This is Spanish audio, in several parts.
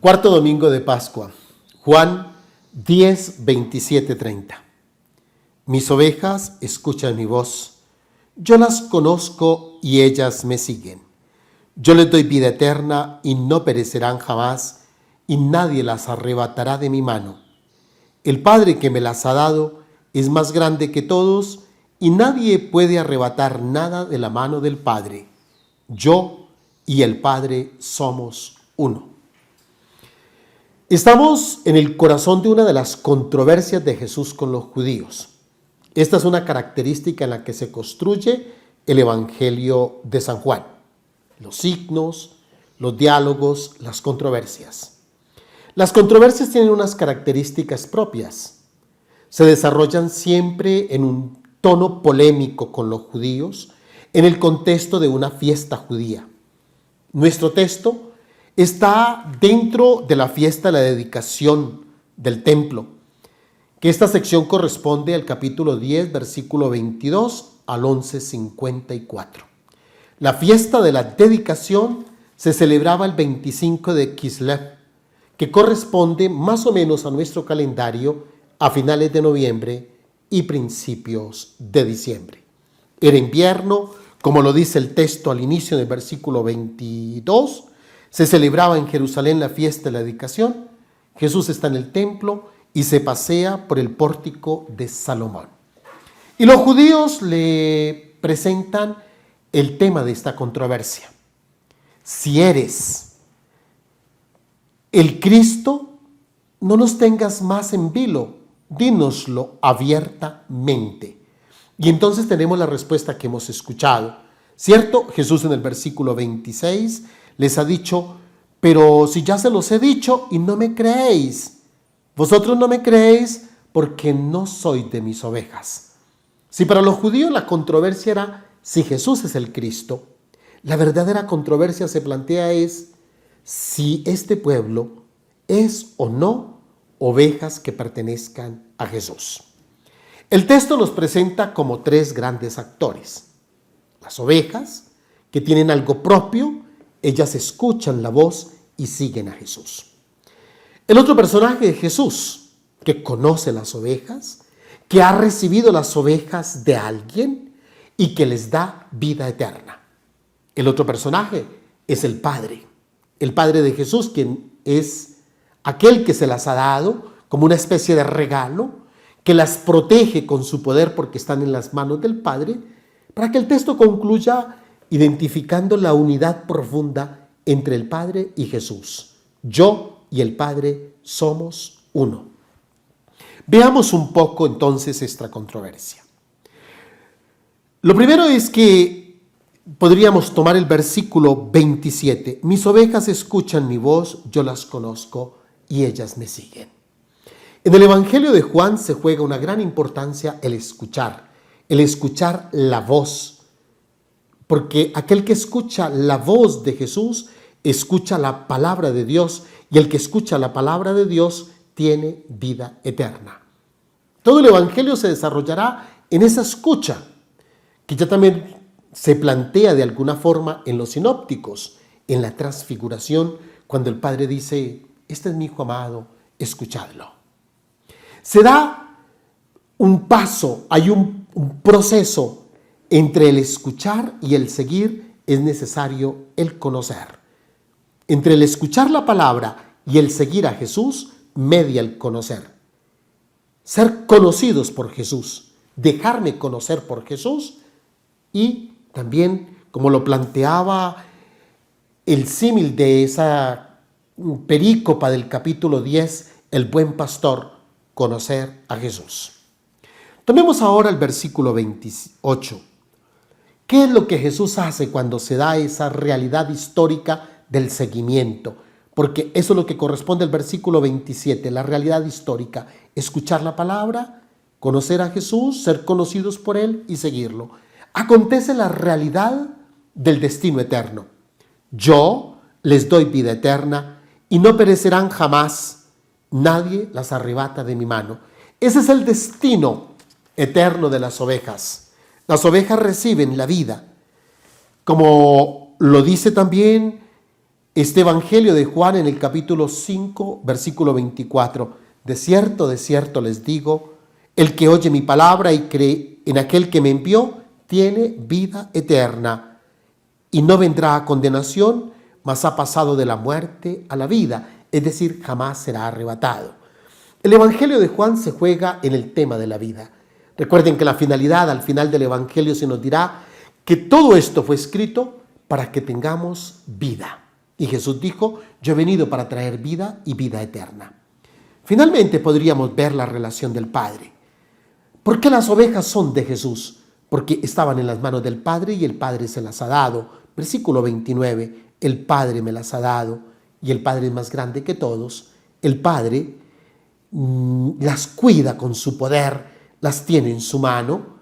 Cuarto domingo de Pascua, Juan 10, 27, 30. Mis ovejas escuchan mi voz, yo las conozco y ellas me siguen. Yo les doy vida eterna y no perecerán jamás, y nadie las arrebatará de mi mano. El Padre que me las ha dado es más grande que todos, y nadie puede arrebatar nada de la mano del Padre. Yo y el Padre somos uno. Estamos en el corazón de una de las controversias de Jesús con los judíos. Esta es una característica en la que se construye el Evangelio de San Juan. Los signos, los diálogos, las controversias. Las controversias tienen unas características propias. Se desarrollan siempre en un tono polémico con los judíos, en el contexto de una fiesta judía. Nuestro texto está dentro de la fiesta de la dedicación del templo, que esta sección corresponde al capítulo 10, versículo 22 al 11:54. La fiesta de la dedicación se celebraba el 25 de Kislev, que corresponde más o menos a nuestro calendario a finales de noviembre y principios de diciembre. Era invierno, como lo dice el texto al inicio del versículo 22, se celebraba en Jerusalén la fiesta de la dedicación. Jesús está en el templo y se pasea por el pórtico de Salomón. Y los judíos le presentan el tema de esta controversia. Si eres el Cristo, no nos tengas más en vilo, dínoslo abiertamente. Y entonces tenemos la respuesta que hemos escuchado, ¿cierto? Jesús en el versículo 26 les ha dicho, pero si ya se los he dicho y no me creéis, vosotros no me creéis porque no sois de mis ovejas. Si para los judíos la controversia era si Jesús es el Cristo, la verdadera controversia se plantea es si este pueblo es o no ovejas que pertenezcan a Jesús. El texto nos presenta como tres grandes actores. Las ovejas, que tienen algo propio, ellas escuchan la voz y siguen a Jesús. El otro personaje de Jesús, que conoce las ovejas, que ha recibido las ovejas de alguien y que les da vida eterna. El otro personaje es el Padre de Jesús, quien es aquel que se las ha dado como una especie de regalo, que las protege con su poder porque están en las manos del Padre, para que el texto concluya identificando la unidad profunda entre el Padre y Jesús. Yo y el Padre somos uno. Veamos un poco entonces esta controversia. Lo primero es que podríamos tomar el versículo 27. Mis ovejas escuchan mi voz, yo las conozco y ellas me siguen. En el Evangelio de Juan se juega una gran importancia el escuchar la voz. Porque aquel que escucha la voz de Jesús, escucha la palabra de Dios, y el que escucha la palabra de Dios tiene vida eterna. Todo el Evangelio se desarrollará en esa escucha, que ya también se plantea de alguna forma en los sinópticos, en la transfiguración, cuando el Padre dice, este es mi Hijo amado, escuchadlo. Se da un paso, hay un proceso. Entre el escuchar y el seguir es necesario el conocer. Entre el escuchar la palabra y el seguir a Jesús, media el conocer. Ser conocidos por Jesús, dejarme conocer por Jesús y también, como lo planteaba el símil de esa perícopa del capítulo 10, el buen pastor, conocer a Jesús. Tomemos ahora el versículo 28. ¿Qué es lo que Jesús hace cuando se da esa realidad histórica del seguimiento? Porque eso es lo que corresponde al versículo 27, la realidad histórica. Escuchar la palabra, conocer a Jesús, ser conocidos por Él y seguirlo. Acontece la realidad del destino eterno. Yo les doy vida eterna y no perecerán jamás. Nadie las arrebata de mi mano. Ese es el destino eterno de las ovejas. Las ovejas reciben la vida, como lo dice también este Evangelio de Juan en el capítulo 5, versículo 24. De cierto les digo, el que oye mi palabra y cree en aquel que me envió, tiene vida eterna y no vendrá a condenación, mas ha pasado de la muerte a la vida, es decir, jamás será arrebatado. El Evangelio de Juan se juega en el tema de la vida. Recuerden que la finalidad, al final del Evangelio se nos dirá que todo esto fue escrito para que tengamos vida. Y Jesús dijo, yo he venido para traer vida y vida eterna. Finalmente podríamos ver la relación del Padre. ¿Por qué las ovejas son de Jesús? Porque estaban en las manos del Padre y el Padre se las ha dado. Versículo 29, el Padre me las ha dado y el Padre es más grande que todos. El Padre las cuida con su poder, las tiene en su mano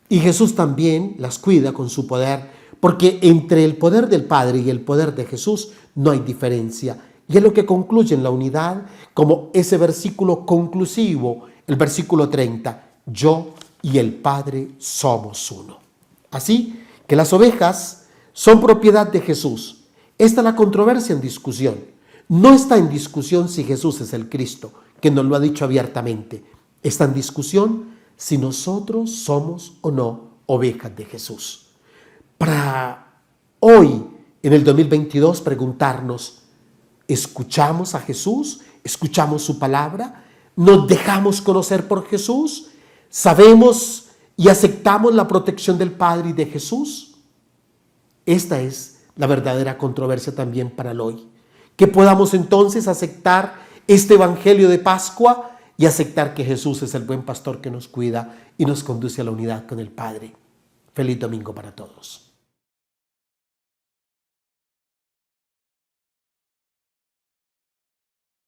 y Jesús también las cuida con su poder, porque entre el poder del Padre y el poder de Jesús no hay diferencia. Y es lo que concluye en la unidad, como ese versículo conclusivo, el versículo 30, yo y el Padre somos uno. Así que las ovejas son propiedad de Jesús. Esta es la controversia en discusión. No está en discusión si Jesús es el Cristo, que nos lo ha dicho abiertamente. Está en discusión si nosotros somos o no ovejas de Jesús. Para hoy, en el 2022, preguntarnos, ¿escuchamos a Jesús? ¿Escuchamos su palabra? ¿Nos dejamos conocer por Jesús? ¿Sabemos y aceptamos la protección del Padre y de Jesús? Esta es la verdadera controversia también para el hoy. Que podamos entonces aceptar este Evangelio de Pascua y aceptar que Jesús es el buen pastor que nos cuida y nos conduce a la unidad con el Padre. Feliz domingo para todos.